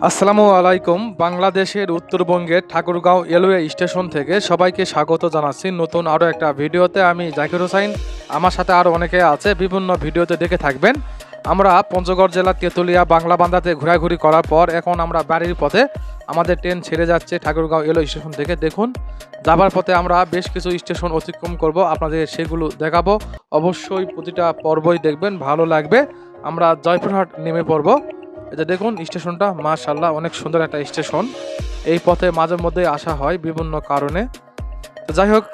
আসসালামু আলাইকুম। বাংলাদেশের উত্তরবঙ্গের ঠাকুরগাঁও রেলওয়ে স্টেশন থেকে সবাইকে স্বাগত জানাচ্ছি নতুন আরও একটা ভিডিওতে। আমি জাকির হোসাইন, আমার সাথে আরও অনেকে আছে, বিভিন্ন ভিডিওতে দেখে থাকবেন। আমরা পঞ্চগড় জেলার তেঁতুলিয়া বাংলাবান্ধাতে ঘোরাঘুরি করার পর এখন আমরা বাড়ির পথে, আমাদের ট্রেন ছেড়ে যাচ্ছে ঠাকুরগাঁও রেলওয়ে স্টেশন থেকে। দেখুন, যাবার পথে আমরা বেশ কিছু স্টেশন অতিক্রম করব, আপনাদের সেগুলো দেখাবো। অবশ্যই প্রতিটা পর্বই দেখবেন, ভালো লাগবে। আমরা জয়পুরহাট নেমে পড়ব। এই যে দেখুন স্টেশনটা, মাশাআল্লাহ অনেক সুন্দর একটা স্টেশন। এই পথে মাঝে মধ্যে আসা হয় বিভিন্ন কারণে। তো যাই হোক,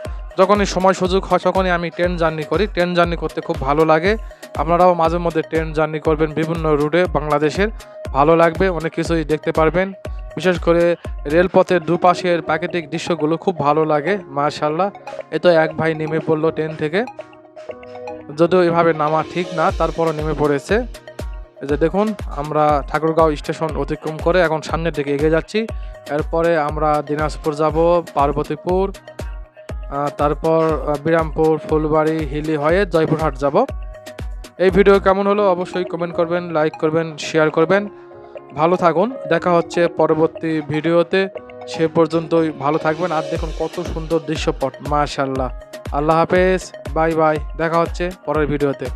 যখনই সময় সুযোগ হয় তখনই আমি ট্রেন জার্নি করি। ট্রেন জার্নি করতে খুব ভালো লাগে। আপনারাও মাঝে মধ্যে ট্রেন জার্নি করবেন বিভিন্ন রুটে বাংলাদেশের, ভালো লাগবে, অনেক কিছুই দেখতে পারবেন। বিশেষ করে রেলপথের দুপাশের প্রাকৃতিক দৃশ্যগুলো খুব ভালো লাগে, মাশাআল্লাহ। এ তো এক ভাই নেমে পড়লো ট্রেন থেকে, যদিও এভাবে নামা ঠিক না, তারপরও নেমে পড়েছে। এই যে দেখুন, আমরা ঠাকুরগাঁও স্টেশন অতিক্রম করে এখন সামনের দিকে এগিয়ে যাচ্ছি। এরপরে আমরা দিনাজপুর যাব, পার্বতীপুর, তারপর বিরামপুর, ফুলবাড়ি, হিলি হয়ে জয়পুরহাট যাব। এই ভিডিও কেমন হলো অবশ্যই কমেন্ট করবেন, লাইক করবেন, শেয়ার করবেন। ভালো থাকুন, দেখা হচ্ছে পরবর্তী ভিডিওতে। সে পর্যন্তই ভালো থাকবেন। আর দেখুন কত সুন্দর দৃশ্যপট, মাশাআল্লাহ। আল্লাহ হাফেজ, বাই বাই, দেখা হচ্ছে পরের ভিডিওতে।